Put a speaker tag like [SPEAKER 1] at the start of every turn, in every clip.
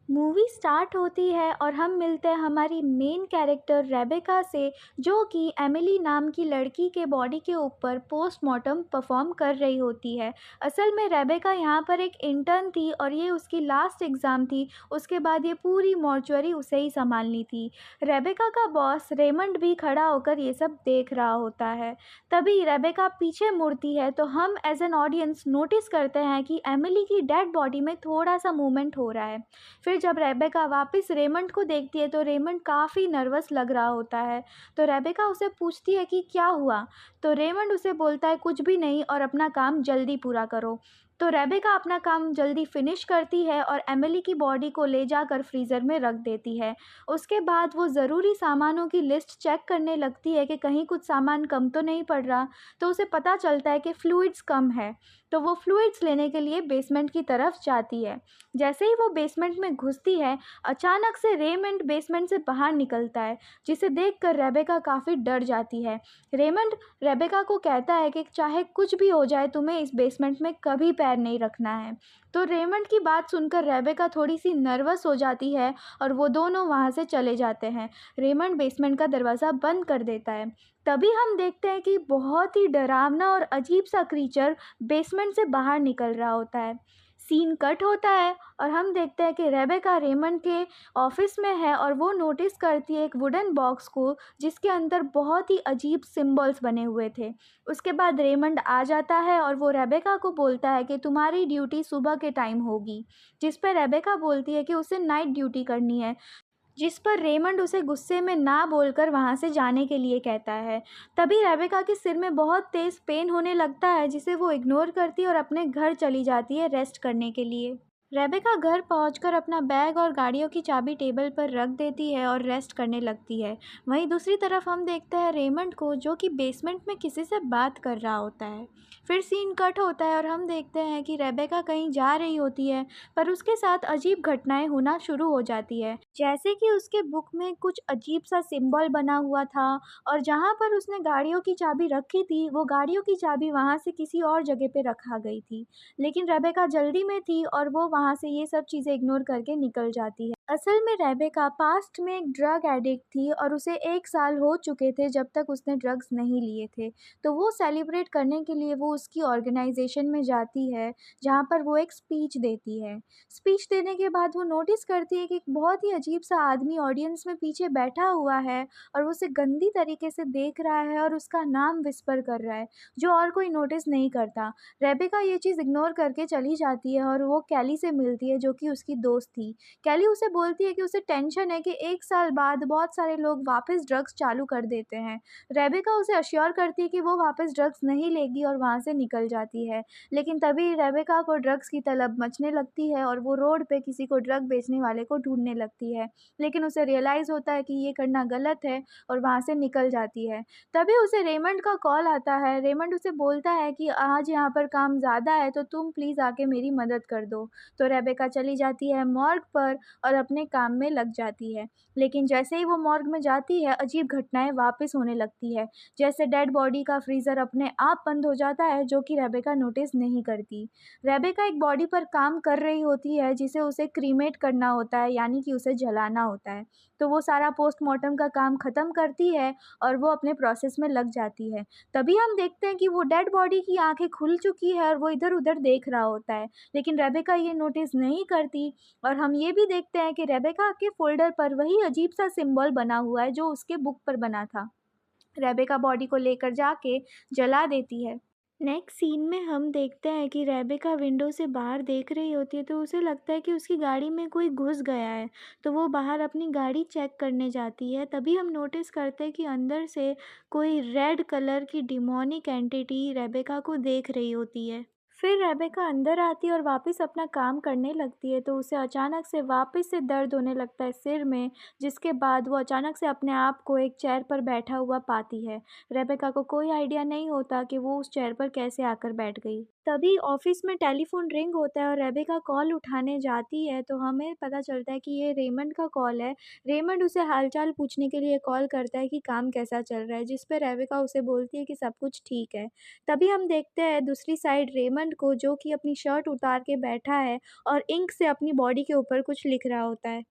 [SPEAKER 1] Movie start होती है और हम मिलते हैं हमारी मेन कैरेक्टर रेबेका से, जो कि एमिली नाम की लड़की के बॉडी के ऊपर पोस्टमार्टम परफॉर्म कर रही होती है। असल में रेबेका यहाँ पर एक इंटर्न थी और ये उसकी लास्ट एग्ज़ाम थी। उसके बाद ये पूरी मॉर्चुअरी उसे ही संभालनी थी। रेबेका का बॉस रेमंड भी खड़ा होकर ये सब देख रहा होता है। तभी रेबेका पीछे मुड़ती है तो हम एज एन ऑडियंस नोटिस करते हैं कि एमिली की डेड बॉडी में थोड़ा सा मूवमेंट हो रहा है। फिर जब रेबेका वापस रेमंड को देखती है तो रेमंड काफ़ी नर्वस लग रहा होता है। तो रेबेका उसे पूछती है कि क्या हुआ। तो रेमंड उसे बोलता है कुछ भी नहीं और अपना काम जल्दी पूरा करो। तो रेबेका अपना काम जल्दी फिनिश करती है और एमिली की बॉडी को ले जाकर फ्रीज़र में रख देती है। उसके बाद वो ज़रूरी सामानों की लिस्ट चेक करने लगती है कि कहीं कुछ सामान कम तो नहीं पड़ रहा। तो उसे पता चलता है कि फ्लूइड्स कम है। तो वो फ्लूइड्स लेने के लिए बेसमेंट की तरफ जाती है। जैसे ही वो बेसमेंट में घुसती है, अचानक से रेमंड बेसमेंट से बाहर निकलता है, जिसे देखकर रेबेका काफ़ी डर जाती है। रेमंड रेबेका को कहता है कि चाहे कुछ भी हो जाए, तुम्हें इस बेसमेंट में कभी पैर नहीं रखना है। तो रेमंड की बात सुनकर रेबेका थोड़ी सी नर्वस हो जाती है और वो दोनों वहाँ से चले जाते हैं। रेमंड बेसमेंट का दरवाज़ा बंद कर देता है। तभी हम देखते हैं कि बहुत ही डरावना और अजीब सा क्रीचर बेसमेंट से बाहर निकल रहा होता है। सीन कट होता है और हम देखते हैं कि रेबेका रेमंड के ऑफिस में है और वो नोटिस करती है एक वुडन बॉक्स को, जिसके अंदर बहुत ही अजीब सिंबल्स बने हुए थे। उसके बाद रेमंड आ जाता है और वो रेबेका को बोलता है कि तुम्हारी ड्यूटी सुबह के टाइम होगी, जिस पर रेबेका बोलती है कि उसे नाइट ड्यूटी करनी है, जिस पर रेमंड उसे गुस्से में ना बोलकर वहाँ से जाने के लिए कहता है। तभी रेबेका के सिर में बहुत तेज़ पेन होने लगता है, जिसे वो इग्नोर करती है और अपने घर चली जाती है रेस्ट करने के लिए। रेबेका घर पहुंचकर अपना बैग और गाड़ियों की चाबी टेबल पर रख देती है और रेस्ट करने लगती है। वहीं दूसरी तरफ हम देखते हैं रेमंड को, जो कि बेसमेंट में किसी से बात कर रहा होता है। फिर सीन कट होता है और हम देखते हैं कि रेबेका कहीं जा रही होती है, पर उसके साथ अजीब घटनाएं होना शुरू हो जाती है। जैसे कि उसके बुक में कुछ अजीब सा सिंबल बना हुआ था और जहाँ पर उसने गाड़ियों की चाबी रखी थी, वो गाड़ियों की चाबी वहाँ से किसी और जगह पे रखा गई थी। लेकिन रेबेका जल्दी में थी और वो वहाँ से ये सब चीज़ें इग्नोर करके निकल जाती है। असल में रेबेका पास्ट में एक ड्रग एडिक्ट थी और उसे 1 साल हो चुके थे जब तक उसने ड्रग्स नहीं लिए थे। तो वो सेलिब्रेट करने के लिए वो उसकी ऑर्गेनाइजेशन में जाती है, जहाँ पर वो एक स्पीच देती है। स्पीच देने के बाद वो नोटिस करती है कि एक बहुत ही अजीब सा आदमी ऑडियंस में पीछे बैठा हुआ है और वो उसे गंदी तरीके से देख रहा है और उसका नाम विस्पर कर रहा है, जो और कोई नोटिस नहीं करता। रेबेका ये चीज़ इग्नोर करके चली जाती है और वो कैली से मिलती है, जो कि उसकी दोस्त थी। कैली उसे बोलती है कि उसे टेंशन है कि 1 साल बाद बहुत सारे लोग वापस ड्रग्स चालू कर देते हैं। रेबेका उसे अश्योर करती है कि वो वापस ड्रग्स नहीं लेगी और वहाँ से निकल जाती है। लेकिन तभी रेबेका को ड्रग्स की तलब मचने लगती है और वो रोड पे किसी को ड्रग बेचने वाले को ढूंढने लगती है। लेकिन उसे रियलाइज़ होता है कि ये करना गलत है और वहाँ से निकल जाती है। तभी उसे रेमंड का कॉल आता है। रेमंड उसे बोलता है कि आज यहाँ पर काम ज़्यादा है, तो तुम प्लीज़ आके मेरी मदद कर दो। तो रेबेका चली जाती है मॉर्ग पर और अपने काम में लग जाती है। लेकिन जैसे ही वो मॉर्ग में जाती है, अजीब घटनाएं वापस होने लगती है। जैसे डेड बॉडी का फ्रीज़र अपने आप बंद हो जाता है, जो कि रेबेका नोटिस नहीं करती। रेबेका एक बॉडी पर काम कर रही होती है, जिसे उसे क्रीमेट करना होता है, यानी कि उसे जलाना होता है। तो वो सारा पोस्टमार्टम का काम ख़त्म करती है और वो अपने प्रोसेस में लग जाती है। तभी हम देखते हैं कि वो डेड बॉडी की आँखें खुल चुकी है और वो इधर-उधर देख रहा होता है। लेकिन रेबेका ये नोटिस नहीं करती और हम ये भी देखते हैं कि रेबेका के फ़ोल्डर पर वही अजीब-सा सिंबल बना हुआ है, जो उसके बुक पर बना था। रेबेका बॉडी को लेकर जाके जला देती है। नेक्स्ट सीन में हम देखते हैं कि रेबेका विंडो से बाहर देख रही होती है, तो उसे लगता है कि उसकी गाड़ी में कोई घुस गया है। तो वो बाहर अपनी गाड़ी चेक करने जाती है। तभी हम नोटिस करते हैं कि अंदर से कोई रेड कलर की डिमोनिक एंटिटी रेबेका को देख रही होती है। फिर रेबेका अंदर आती है और वापस अपना काम करने लगती है, तो उसे अचानक से वापस से दर्द होने लगता है सिर में, जिसके बाद वो अचानक से अपने आप को एक चेयर पर बैठा हुआ पाती है। रेबेका को कोई आइडिया नहीं होता कि वो उस चेयर पर कैसे आकर बैठ गई। तभी ऑफ़िस में टेलीफ़ोन रिंग होता है और रेबेका कॉल उठाने जाती है, तो हमें पता चलता है कि ये रेमंड का कॉल है। रेमंड उसे हाल-चाल पूछने के लिए कॉल करता है कि काम कैसा चल रहा है, जिस पे रेबेका उसे बोलती है कि सब कुछ ठीक है। तभी हम देखते हैं दूसरी साइड रेमंड को, जो कि अपनी शर्ट उतार के बैठा है और इंक से अपनी बॉडी के ऊपर कुछ लिख रहा होता है।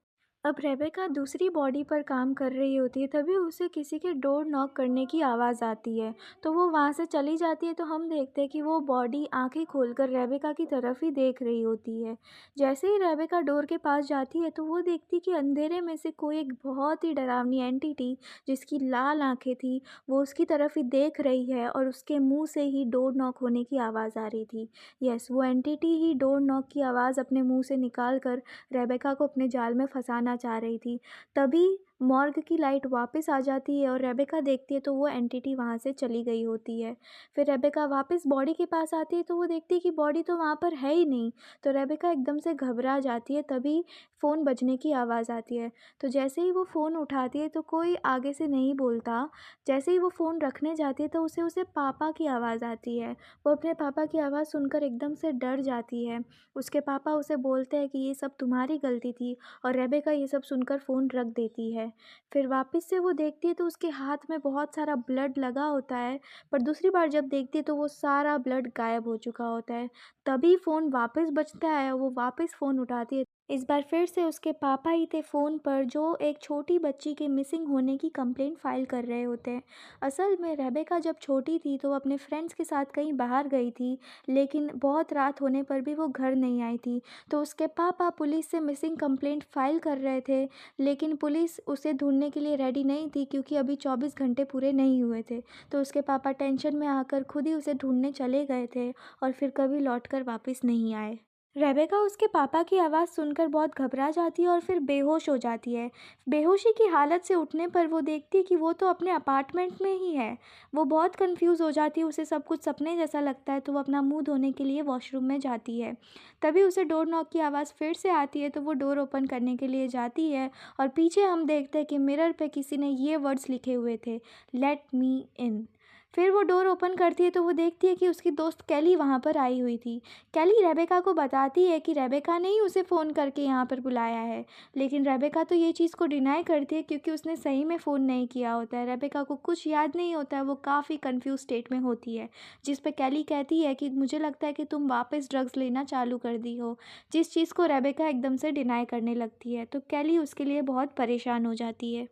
[SPEAKER 1] अब रेबेका दूसरी बॉडी पर काम कर रही होती है, तभी उसे किसी के डोर नॉक करने की आवाज़ आती है। तो वो वहाँ से चली जाती है, तो हम देखते हैं कि वो बॉडी आँखें खोलकर रेबेका की तरफ ही देख रही होती है। जैसे ही रेबेका डोर के पास जाती है, तो वो देखती है कि अंधेरे में से कोई एक बहुत ही डरावनी एंटिटी, जिसकी लाल आँखें थी, वो उसकी तरफ ही देख रही है और उसके मुँह से ही डोर नॉक होने की आवाज़ आ रही थी। यस, वो एंटिटी ही डोर नॉक की आवाज़ अपने मुँह से निकाल कर रेबेका को अपने जाल में फँसाना चाह रही थी। तभी मॉर्ग की लाइट वापस आ जाती है और रेबेका देखती है, तो वो एंटिटी वहाँ से चली गई होती है। फिर रेबेका वापस बॉडी के पास आती है, तो वो देखती है कि बॉडी तो वहाँ पर है ही नहीं। तो रेबेका एकदम से घबरा जाती है, तभी फ़ोन बजने की आवाज़ आती है। तो जैसे ही वो फ़ोन उठाती है, तो कोई आगे से नहीं बोलता। जैसे ही वो फ़ोन रखने जाती है, तो उसे पापा की आवाज़ आती है। वो अपने पापा की आवाज़ सुनकर एकदम से डर जाती है। उसके पापा उसे बोलते हैं कि ये सब तुम्हारी गलती थी, और रेबेका ये सब सुनकर फ़ोन रख देती है। फिर वापस से वो देखती है, तो उसके हाथ में बहुत सारा ब्लड लगा होता है, पर दूसरी बार जब देखती है, तो वो सारा ब्लड गायब हो चुका होता है। तभी फ़ोन वापस बजता है, वो वापस फ़ोन उठाती है। इस बार फिर से उसके पापा ही थे फ़ोन पर, जो एक छोटी बच्ची के मिसिंग होने की कंप्लेंट फ़ाइल कर रहे होते हैं। असल में रेबेका जब छोटी थी, तो वो अपने फ्रेंड्स के साथ कहीं बाहर गई थी, लेकिन बहुत रात होने पर भी वो घर नहीं आई थी। तो उसके पापा पुलिस से मिसिंग कंप्लेंट फ़ाइल कर रहे थे, लेकिन पुलिस उसे ढूँढने के लिए रेडी नहीं थी, क्योंकि अभी 24 घंटे पूरे नहीं हुए थे। तो उसके पापा टेंशन में आकर खुद ही उसे ढूँढने चले गए थे और फिर कभी लौटकर वापस नहीं आए। रेबेका उसके पापा की आवाज़ सुनकर बहुत घबरा जाती है और फिर बेहोश हो जाती है। बेहोशी की हालत से उठने पर वो देखती है कि वो तो अपने अपार्टमेंट में ही है। वो बहुत कंफ्यूज हो जाती है, उसे सब कुछ सपने जैसा लगता है, तो वो अपना मुंह धोने के लिए वॉशरूम में जाती है। तभी उसे डोर नॉक की आवाज़ फिर से आती है, तो वो डोर ओपन करने के लिए जाती है और पीछे हम देखते हैं कि मिरर पे किसी ने ये वर्ड्स लिखे हुए थे, लेट मी इन। फिर वो डोर ओपन करती है, तो वो देखती है कि उसकी दोस्त कैली वहाँ पर आई हुई थी। कैली रेबेका को बताती है कि रेबेका ने ही उसे फ़ोन करके यहाँ पर बुलाया है, लेकिन रेबेका तो ये चीज़ को डिनाई करती है, क्योंकि उसने सही में फ़ोन नहीं किया होता है। रेबेका को कुछ याद नहीं होता है, वो काफ़ी कंफ्यूज स्टेट में होती है, जिस पे कैली कहती है कि मुझे लगता है कि तुम वापस ड्रग्स लेना चालू कर दी हो, जिस चीज़ को रेबेका एकदम से डिनाई करने लगती है। तो कैली उसके लिए बहुत परेशान हो जाती है।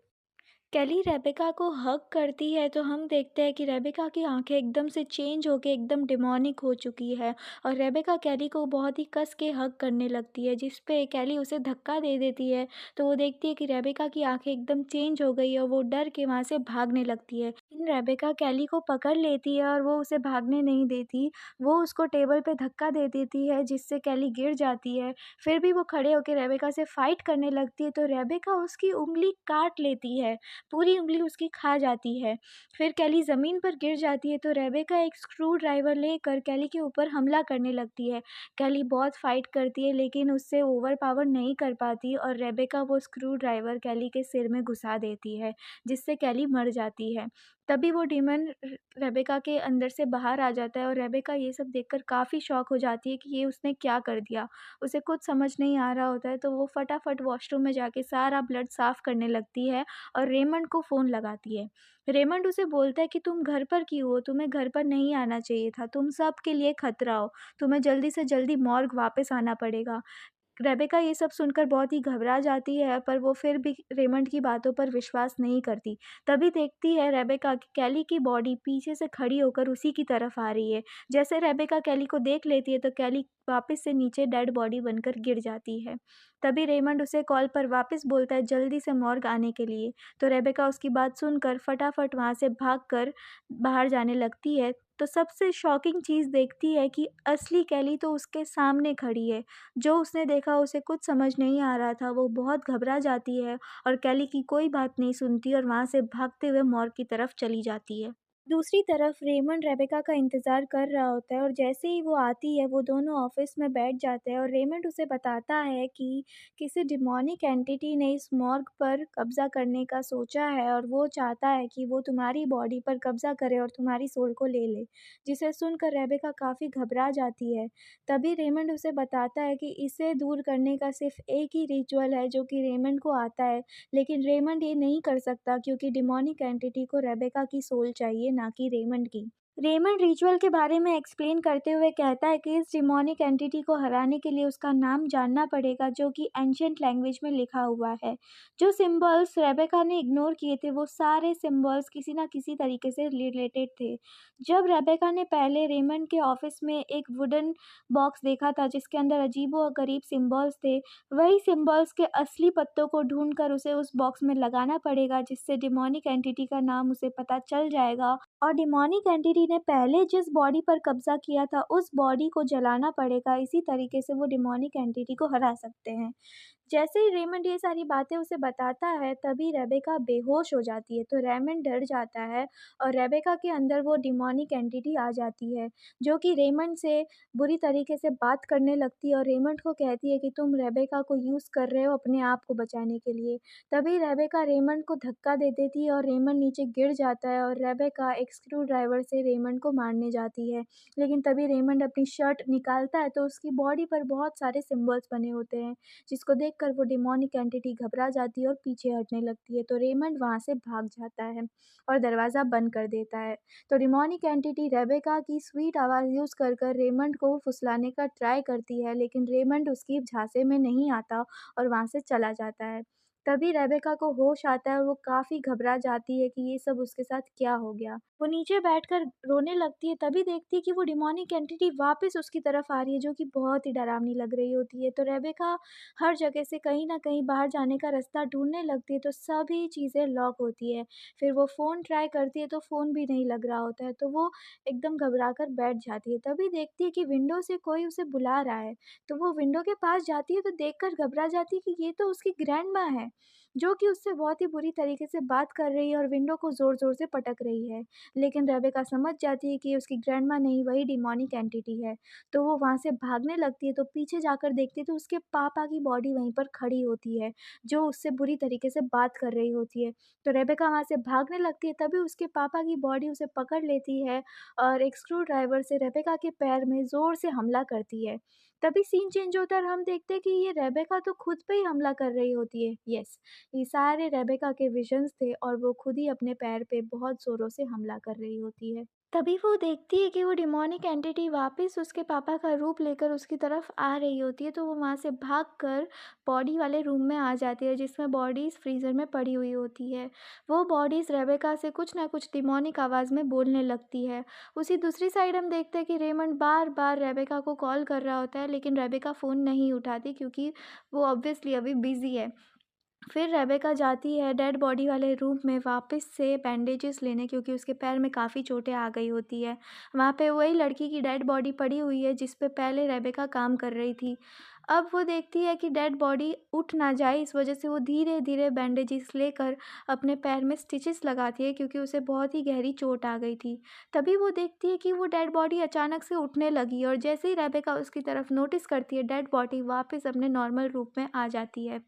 [SPEAKER 1] केली रेबेका को हग करती है, तो हम देखते हैं कि रेबेका की आंखें एकदम से चेंज होके एकदम डिमोनिक हो चुकी है और रेबेका केली को बहुत ही कस के हग करने लगती है, जिस पे केली उसे धक्का दे देती है। तो वो देखती है कि रेबेका की आंखें एकदम चेंज हो गई है और वो डर के वहाँ से भागने लगती है, लेकिन रेबेका केली को पकड़ लेती है और वो उसे भागने नहीं देती। वो उसको टेबल पे धक्का दे देती है, जिससे केली गिर जाती है। फिर भी वो खड़े होकर रेबेका से फाइट करने लगती है, तो रेबेका उसकी उंगली काट लेती है, पूरी उँगली उसकी खा जाती है। फिर केली ज़मीन पर गिर जाती है, तो रेबेका एक स्क्रू ड्राइवर लेकर केली के ऊपर हमला करने लगती है। केली बहुत फ़ाइट करती है, लेकिन उससे ओवरपावर नहीं कर पाती और रेबेका वो स्क्रू ड्राइवर केली के सिर में घुसा देती है, जिससे केली मर जाती है। तभी वो डीमन रेबेका के अंदर से बाहर आ जाता है और रेबेका ये सब देखकर काफ़ी शॉक हो जाती है कि ये उसने क्या कर दिया। उसे कुछ समझ नहीं आ रहा होता है, तो वो फटाफट वॉशरूम में जाके सारा ब्लड साफ़ करने लगती है और रेमंड को फ़ोन लगाती है। रेमंड उसे बोलता है कि तुम घर पर क्यों हो? तुम्हें घर पर नहीं आना चाहिए था। तुम सबके लिए खतरा हो। तुम्हें जल्दी से जल्दी मॉर्ग वापस आना पड़ेगा। रेबेका ये सब सुनकर बहुत ही घबरा जाती है, पर वो फिर भी रेमंड की बातों पर विश्वास नहीं करती। तभी देखती है रेबेका कि कैली की बॉडी पीछे से खड़ी होकर उसी की तरफ आ रही है। जैसे रेबेका कैली को देख लेती है, तो कैली वापस से नीचे डेड बॉडी बनकर गिर जाती है। तभी रेमंड उसे कॉल पर वापस बोलता है जल्दी से मॉर्ग आने के लिए। तो रेबेका उसकी बात सुनकर फटाफट वहाँ से भागकर बाहर जाने लगती है। तो सबसे शॉकिंग चीज़ देखती है कि असली कैली तो उसके सामने खड़ी है। जो उसने देखा उसे कुछ समझ नहीं आ रहा था, वो बहुत घबरा जाती है और कैली की कोई बात नहीं सुनती और वहाँ से भागते हुए मॉर्ग की तरफ चली जाती है। दूसरी तरफ रेमंड रेबेका का इंतज़ार कर रहा होता है और जैसे ही वो आती है वो दोनों ऑफिस में बैठ जाते हैं और रेमंड उसे बताता है कि किसी डिमोनिक एंटिटी ने इस मॉर्ग पर कब्ज़ा करने का सोचा है और वो चाहता है कि वो तुम्हारी बॉडी पर कब्ज़ा करे और तुम्हारी सोल को ले ले, जिसे सुनकर रेबेका काफ़ी घबरा जाती है। तभी रेमंड उसे बताता है कि इसे दूर करने का सिर्फ एक ही रिचुअल है जो कि रेमंड को आता है, लेकिन रेमंड ये नहीं कर सकता क्योंकि डिमोनिक एंटिटी को रेबेका की सोल चाहिए, ना कि रेमंड की। रेमंड रिचुअल के बारे में एक्सप्लेन करते हुए कहता है कि इस डिमोनिक एंटिटी को हराने के लिए उसका नाम जानना पड़ेगा जो कि एंशिएंट लैंग्वेज में लिखा हुआ है। जो सिंबल्स रेबेका ने इग्नोर किए थे वो सारे सिंबल्स किसी ना किसी तरीके से रिलेटेड थे। जब रेबेका ने पहले रेमंड के ऑफिस में एक वुडन बॉक्स देखा था जिसके अंदर अजीबो-गरीब सिंबल्स थे, वही सिंबल्स के असली पत्तों को ढूंढकर उसे उस बॉक्स में लगाना पड़ेगा जिससे डिमोनिक एंटिटी का नाम उसे पता चल जाएगा और डिमोनिक एंटिटी ने पहले जिस बॉडी पर कब्जा किया था उस बॉडी को जलाना पड़ेगा। इसी तरीके से वो डिमोनिक एंटिटी को हरा सकते हैं। जैसे ही रेमंड ये सारी बातें उसे बताता है तभी रेबेका बेहोश हो जाती है, तो रेमंड डर जाता है और रेबेका के अंदर वो डिमोनिक एंटिटी आ जाती है जो कि रेमंड से बुरी तरीके से बात करने लगती है और रेमंड को कहती है कि तुम रेबेका को यूज़ कर रहे हो अपने आप को बचाने के लिए। तभी रेबेका रेमंड को धक्का दे देती है और रेमंड नीचे गिर जाता है और रेबेका एक स्क्रू ड्राइवर से रेमंड को मारने जाती है। लेकिन तभी रेमंड अपनी शर्ट निकालता है तो उसकी बॉडी पर बहुत सारे सिंबल्स बने होते हैं, जिसको देखकर वो डिमोनिक एंटिटी घबरा जाती है और पीछे हटने लगती है। तो रेमंड वहाँ से भाग जाता है और दरवाज़ा बंद कर देता है। तो डिमोनिक एंटिटी रेबेका की स्वीट आवाज़ यूज़ कर रेमंड को फुसलाने का ट्राई करती है, लेकिन रेमंड उसकी झांसे में नहीं आता और वहाँ से चला जाता है। तभी रेबेका को होश आता है और वो काफ़ी घबरा जाती है कि ये सब उसके साथ क्या हो गया। वो नीचे बैठकर रोने लगती है, तभी देखती है कि वो डिमोनिक एंटिटी वापस उसकी तरफ आ रही है जो कि बहुत ही डरावनी लग रही होती है। तो रेबेका हर जगह से कहीं न कहीं बाहर जाने का रास्ता ढूँढने लगती है तो सभी चीज़ें लॉक होती है। फिर वो फ़ोन ट्राई करती है तो फ़ोन भी नहीं लग रहा होता है, तो वो एकदम घबरा कर बैठ जाती है। तभी देखती है कि विंडो से कोई उसे बुला रहा है, तो वो विंडो के पास जाती है तो देखकर घबरा जाती है कि ये तो उसकी ग्रैंडमा है, जो कि उससे बहुत ही बुरी तरीके से बात कर रही है और विंडो को ज़ोर-ज़ोर से पटक रही है। लेकिन रेबेका समझ जाती है कि ये उसकी ग्रैंडमा नहीं, वही डिमोनिक एंटिटी है। तो वो वहाँ से भागने लगती है तो पीछे जाकर देखती है तो उसके पापा की बॉडी वहीं पर खड़ी होती है, जो उससे बुरी तरीके से बात कर रही होती है। तो रेबेका वहाँ से भागने लगती है तभी उसके पापा की बॉडी उसे पकड़ लेती है और एक स्क्रू ड्राइवर से रेबेका के पैर में ज़ोर से हमला करती है। तभी सीन चेंज होता है और हम देखते हैं कि ये रेबेका तो खुद पे ही हमला कर रही होती है। यस, ये सारे रेबेका के विज़न्स थे और वो खुद ही अपने पैर पे बहुत ज़ोरों से हमला कर रही होती है। तभी वो देखती है कि वो डिमोनिक एंटिटी वापस उसके पापा का रूप लेकर उसकी तरफ आ रही होती है, तो वो वहाँ से भागकर बॉडी वाले रूम में आ जाती है जिसमें बॉडीज़ फ्रीज़र में पड़ी हुई होती है। वो बॉडीज़ रेबेका से कुछ ना कुछ डिमोनिक आवाज़ में बोलने लगती है। उसी दूसरी साइड हम देखते हैं कि रेमंड बार-बार रेबेका को कॉल कर रहा होता है लेकिन रेबेका फ़ोन नहीं उठाती क्योंकि वो ऑब्वियसली अभी बिज़ी है। फिर रेबेका जाती है डेड बॉडी वाले रूम में वापस से बैंडेजेस लेने क्योंकि उसके पैर में काफ़ी चोटें आ गई होती है। वहाँ पे वही लड़की की डेड बॉडी पड़ी हुई है जिस पे पहले रेबेका काम कर रही थी। अब वो देखती है कि डेड बॉडी उठ ना जाए, इस वजह से वो धीरे-धीरे बैंडेजेस लेकर अपने पैर में स्टिचेस लगाती है क्योंकि उसे बहुत ही गहरी चोट आ गई थी। तभी वो देखती है कि वो डेड बॉडी अचानक से उठने लगी और जैसे ही रेबेका उसकी तरफ नोटिस करती है डेड बॉडी वापस अपने नॉर्मल रूप में आ जाती है।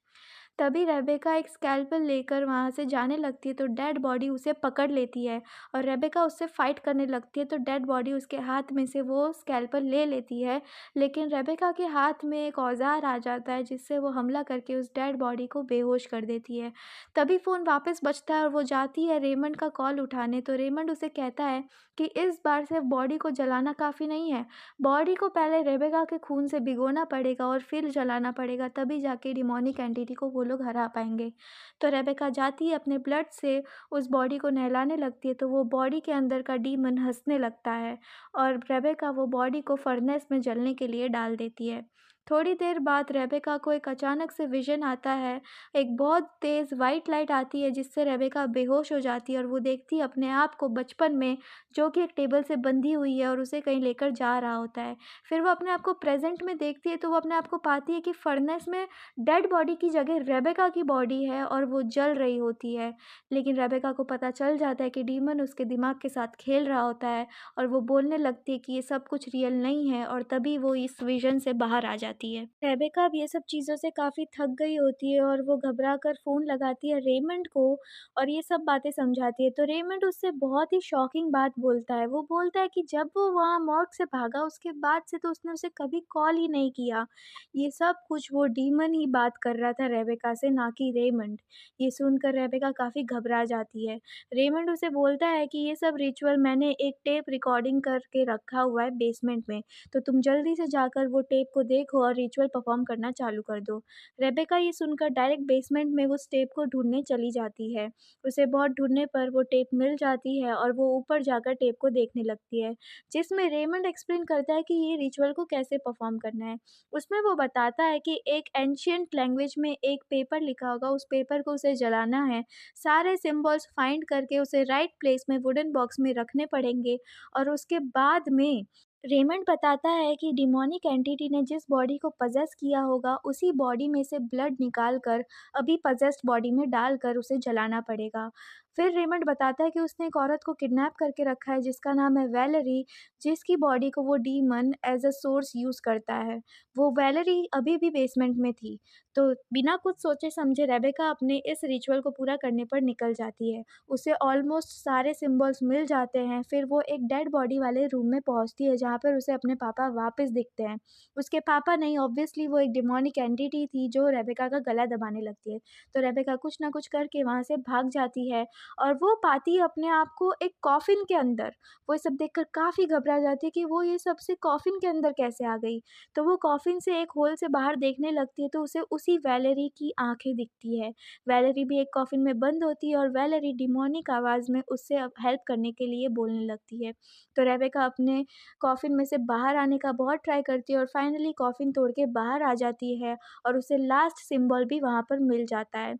[SPEAKER 1] तभी रेबेका एक स्कैल्पेल लेकर वहाँ से जाने लगती है तो डेड बॉडी उसे पकड़ लेती है और रेबेका उससे फाइट करने लगती है तो डेड बॉडी उसके हाथ में से वो स्कैल्पेल ले लेती है। लेकिन रेबेका के हाथ में एक औज़ार आ जाता है जिससे वो हमला करके उस डेड बॉडी को बेहोश कर देती है। तभी फ़ोन वापस बजता है और वो जाती है रेमंड का कॉल उठाने, तो रेमंड उसे कहता है कि इस बार सिर्फ बॉडी को जलाना काफ़ी नहीं है, बॉडी को पहले रेबेका के खून से भिगोना पड़ेगा और फिर जलाना पड़ेगा, तभी जाके डिमोनिक एंटिटी को वो लोग हरा पाएँगे। तो रेबेका जाती है अपने ब्लड से उस बॉडी को नहलाने लगती है तो वो बॉडी के अंदर का डीमन हँसने लगता है और रेबेका वो बॉडी को फर्नेस में जलने के लिए डाल देती है। थोड़ी देर बाद रेबेका को एक अचानक से विज़न आता है। एक बहुत तेज़ व्हाइट लाइट आती है जिससे रेबेका बेहोश हो जाती है और वो देखती है अपने आप को बचपन में, जो कि एक टेबल से बंधी हुई है और उसे कहीं लेकर जा रहा होता है। फिर वो अपने आप को प्रेज़ेंट में देखती है तो वो अपने आप को पाती है कि फ़र्नेस में डेड बॉडी की जगह रेबेका की बॉडी है और वो जल रही होती है। लेकिन रेबेका को पता चल जाता है कि डीमन उसके दिमाग के साथ खेल रहा होता है और वो बोलने लगती है कि ये सब कुछ रियल नहीं है और तभी वो इस विज़न से बाहर आ जाती है। रेबेका अब ये सब चीज़ों से काफ़ी थक गई होती है और वो घबरा कर फ़ोन लगाती है रेमंड को और ये सब बातें समझाती है। तो रेमंड उससे बहुत ही शॉकिंग बात बोलता है। वो बोलता है कि जब वो वहाँ मॉर्ग से भागा उसके बाद से तो उसने उसे कभी कॉल ही नहीं किया। ये सब कुछ वो डीमन ही बात कर रहा था रेबेका से, ना कि रेमंड। ये सुनकर रेबेका काफ़ी घबरा जाती है। रेमंड उसे बोलता है कि ये सब रिचुअल मैंने एक टेप रिकॉर्डिंग करके रखा हुआ है बेसमेंट में, तो तुम जल्दी से जाकर वो टेप को देखो और रिचुअल परफॉर्म करना चालू कर दो। रेबेका ये सुनकर डायरेक्ट बेसमेंट में उस टेप को ढूँढने चली जाती है। उसे बहुत ढूँढने पर वो टेप मिल जाती है और वो ऊपर जाकर टेप को देखने लगती है, जिसमें रेमंड एक्सप्लेन करता है कि ये रिचुअल को कैसे परफॉर्म करना है। उसमें वो बताता है कि एक एंशिएंट लैंग्वेज में एक पेपर लिखा होगा, उस पेपर को उसे जलाना है। सारे सिंबल्स फाइंड करके उसे राइट प्लेस में वुडन बॉक्स में रखने पड़ेंगे और उसके बाद में रेमंड बताता है कि डिमोनिक एंटिटी ने जिस बॉडी को पजेस किया होगा उसी बॉडी में से ब्लड निकाल कर अभी पजेस्ड बॉडी में डालकर उसे जलाना पड़ेगा। फिर रेमंड बताता है कि उसने एक औरत को किडनैप करके रखा है जिसका नाम है वैलेरी, जिसकी बॉडी को वो demon as a source use करता है। वो वैलेरी अभी भी बेसमेंट में थी। तो बिना कुछ सोचे समझे रेबेका अपने इस रिचुअल को पूरा करने पर निकल जाती है। उसे ऑलमोस्ट सारे सिंबल्स मिल जाते हैं। फिर वो एक डेड बॉडी वाले रूम में पहुंचती है जहाँ पर उसे अपने पापा वापस दिखते हैं। उसके पापा नहीं, ऑब्वियसली वो एक डिमोनिक एंटिटी थी जो रेबेका का गला दबाने लगती है। तो रेबेका कुछ ना कुछ करके वहाँ से भाग जाती है और वो पाती है अपने आप को एक कॉफ़िन के अंदर। वो ये सब देखकर काफ़ी घबरा जाती है कि वो ये सबसे कॉफ़िन के अंदर कैसे आ गई। तो वो कॉफ़िन से एक होल से बाहर देखने लगती है तो उसे उसी वैलेरी की आँखें दिखती है। वैलेरी भी एक कॉफ़िन में बंद होती है और वैलेरी डिमोनिक आवाज़ में उससे अब हेल्प करने के लिए बोलने लगती है। तो रेबेका अपने कॉफ़िन में से बाहर आने का बहुत ट्राई करती है और फाइनली कॉफ़िन तोड़ के बाहर आ जाती है और उसे लास्ट सिंबल भी वहाँ पर मिल जाता है।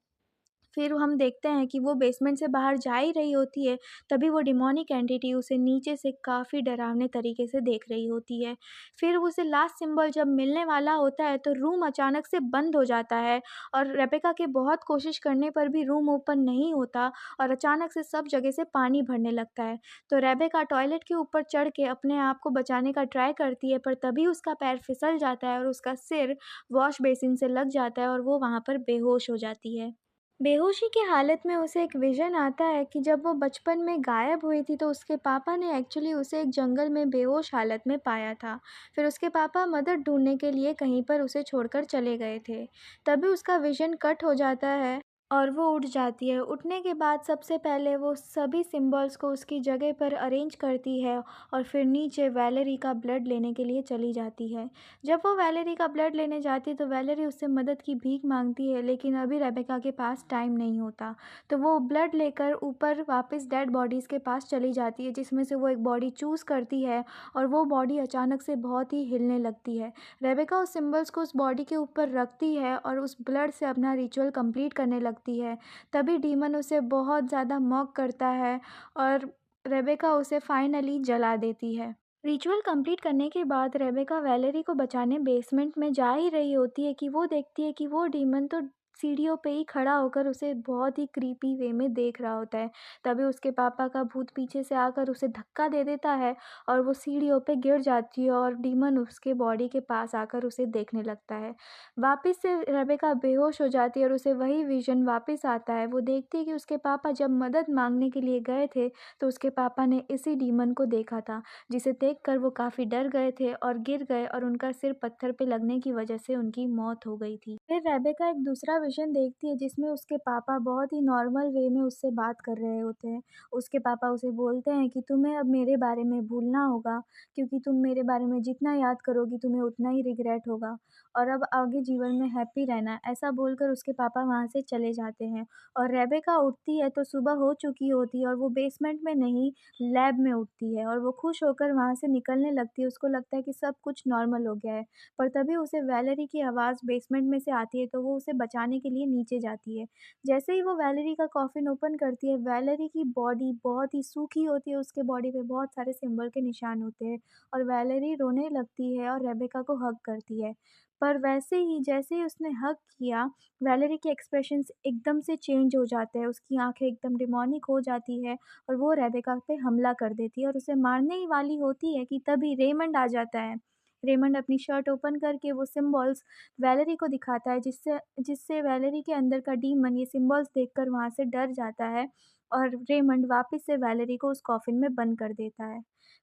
[SPEAKER 1] फिर हम देखते हैं कि वो बेसमेंट से बाहर जा ही रही होती है, तभी वो डिमोनिक एंटिटी उसे नीचे से काफ़ी डरावने तरीके से देख रही होती है। फिर उसे लास्ट सिंबल जब मिलने वाला होता है, तो रूम अचानक से बंद हो जाता है और रेबेका के बहुत कोशिश करने पर भी रूम ओपन नहीं होता और अचानक से सब जगह से पानी भरने लगता है। तो रेबेका टॉयलेट के ऊपर चढ़ के अपने आप को बचाने का ट्राई करती है, पर तभी उसका पैर फिसल जाता है और उसका सिर वॉश बेसिन से लग जाता है और वो वहाँ पर बेहोश हो जाती है। बेहोशी की हालत में उसे एक विज़न आता है कि जब वो बचपन में गायब हुई थी तो उसके पापा ने एक्चुअली उसे एक जंगल में बेहोश हालत में पाया था। फिर उसके पापा मदद ढूँढने के लिए कहीं पर उसे छोड़कर चले गए थे। तभी उसका विज़न कट हो जाता है और वो उठ जाती है। उठने के बाद सबसे पहले वो सभी सिंबल्स को उसकी जगह पर अरेंज करती है और फिर नीचे वैलेरी का ब्लड लेने के लिए चली जाती है। जब वो वैलेरी का ब्लड लेने जाती है तो वैलेरी उससे मदद की भीख मांगती है, लेकिन अभी रेबेका के पास टाइम नहीं होता। तो वो ब्लड लेकर ऊपर वापस डेड बॉडीज़ के पास चली जाती है जिसमें से वो एक बॉडी चूज़ करती है और वो बॉडी अचानक से बहुत ही हिलने लगती है। रेबेका उस सिंबल्स को उस बॉडी के ऊपर रखती है और उस ब्लड से अपना रिचुअल कंप्लीट करने लगती है। तभी डीमन उसे बहुत ज़्यादा मॉक करता है और रेबेका उसे फाइनली जला देती है। रिचुअल कंप्लीट करने के बाद रेबेका वैलेरी को बचाने बेसमेंट में जा ही रही होती है कि वो देखती है कि वो डीमन तो सीढ़ियों पे ही खड़ा होकर उसे बहुत ही क्रीपी वे में देख रहा होता है। तभी उसके पापा का भूत पीछे से आकर उसे धक्का दे देता है और वो सीढ़ियों पे गिर जाती है और डीमन उसके बॉडी के पास आकर उसे देखने लगता है। वापस से रेबेका बेहोश हो जाती है और उसे वही विज़न वापस आता है। वो देखती है कि उसके पापा जब मदद मांगने के लिए गए थे तो उसके पापा ने इसी डीमन को देखा था, जिसे देखकर वो काफ़ी डर गए थे और गिर गए और उनका सिर पत्थर पे लगने की वजह से उनकी मौत हो गई थी। फिर रेबेका एक दूसरा विज़न देखती है जिसमें उसके पापा बहुत ही नॉर्मल वे में उससे बात कर रहे होते हैं। उसके पापा उसे बोलते हैं कि तुम्हें अब मेरे बारे में भूलना होगा, क्योंकि तुम मेरे बारे में जितना याद करोगी तुम्हें उतना ही रिग्रेट होगा। और अब आगे जीवन में हैप्पी रहना है, ऐसा बोलकर उसके पापा वहाँ से चले जाते हैं। और रेबेका उठती है तो सुबह हो चुकी होती है और वो बेसमेंट में नहीं, लैब में उठती है और वो खुश होकर वहाँ से निकलने लगती है, उसको लगता है कि सब कुछ नॉर्मल हो गया है। पर तभी उसे वैलेरी की आवाज़ बेसमेंट में से आती है तो वो उसे बचाने के लिए नीचे जाती है। जैसे ही वो वैलेरी का कॉफ़िन ओपन करती है, वैलेरी की बॉडी बहुत ही सूखी होती है, उसके बॉडी पे बहुत सारे सिंबल के निशान होते हैं और वैलेरी रोने लगती है और रेबेका को हग करती है। पर वैसे ही जैसे ही उसने हग किया, वैलेरी के एक्सप्रेशंस एकदम से चेंज हो जाते हैं, उसकी आँखें एकदम डेमोनिक हो जाती है और वो रेबेका पे हमला कर देती है और उसे मारने ही वाली होती है कि तभी रेमंड आ जाता है। रेमंड अपनी शर्ट ओपन करके वो सिम्बल्स वैलेरी को दिखाता है जिससे जिससे वैलेरी के अंदर का डीमन ये सिम्बल्स देखकर वहाँ से डर जाता है और रेमंड वापस से वैलेरी को उस कॉफ़िन में बंद कर देता है।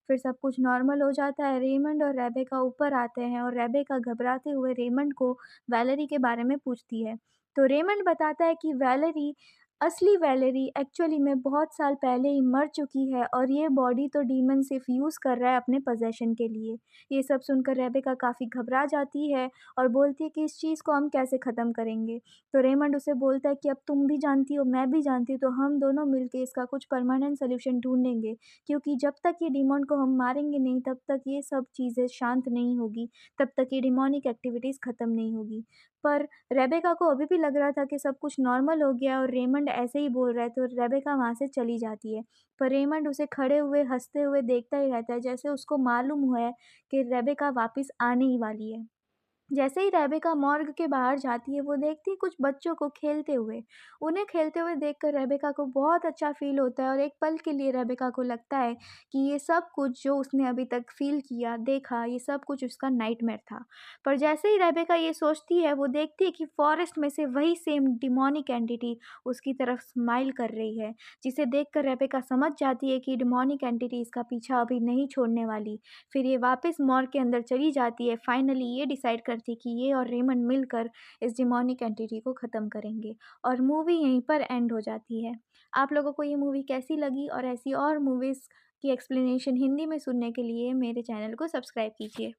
[SPEAKER 1] फिर सब कुछ नॉर्मल हो जाता है, रेमंड और रेबेका ऊपर आते हैं और रेबेका घबराते हुए रेमंड को वैलेरी के बारे में पूछती है। तो रेमंड बताता है कि असली वैलेरी एक्चुअली में बहुत साल पहले ही मर चुकी है और ये बॉडी तो डीमन सिर्फ यूज़ कर रहा है अपने पोज़ेशन के लिए। ये सब सुनकर रेबेका काफ़ी घबरा जाती है और बोलती है कि इस चीज़ को हम कैसे ख़त्म करेंगे। तो रेमंड उसे बोलता है कि अब तुम भी जानती हो, मैं भी जानती हूँ, तो हम दोनों मिलके इसका कुछ परमानेंट सॉल्यूशन ढूँढेंगे। क्योंकि जब तक ये डिमॉन को हम मारेंगे नहीं, तब तक ये सब चीज़ें शांत नहीं होगी, तब तक ये डिमॉनिक एक्टिविटीज़ ख़त्म नहीं होगी। पर रेबेका को अभी भी लग रहा था कि सब कुछ नॉर्मल हो गया और रेमंड ऐसे ही बोल रहा है, तो रेबेका वहाँ से चली जाती है। पर रेमंड उसे खड़े हुए, हँसते हुए देखता ही रहता है, जैसे उसको मालूम हुआ है कि रेबेका वापस आने ही वाली है। जैसे ही रेबेका मॉर्ग के बाहर जाती है, वो देखती है कुछ बच्चों को खेलते हुए। उन्हें खेलते हुए देखकर रेबेका को बहुत अच्छा फ़ील होता है और एक पल के लिए रेबेका को लगता है कि ये सब कुछ जो उसने अभी तक फ़ील किया, देखा, ये सब कुछ उसका नाइटमेयर था। पर जैसे ही रेबेका ये सोचती है, वो देखती है कि फ़ॉरेस्ट में से वही सेम डिमॉनिक एंटिटी उसकी तरफ स्माइल कर रही है, जिसे देखकर रेबेका समझ जाती है कि डिमॉनिक एंटिटी इसका पीछा अभी नहीं छोड़ने वाली। फिर ये वापस मॉर्ग के अंदर चली जाती है, फाइनली ये डिसाइड करती है कि ये और रेमंड मिलकर इस डिमोनिक एंटिटी को ख़त्म करेंगे और मूवी यहीं पर एंड हो जाती है। आप लोगों को ये मूवी कैसी लगी और ऐसी और मूवीज़ की एक्सप्लेनेशन हिंदी में सुनने के लिए मेरे चैनल को सब्सक्राइब कीजिए।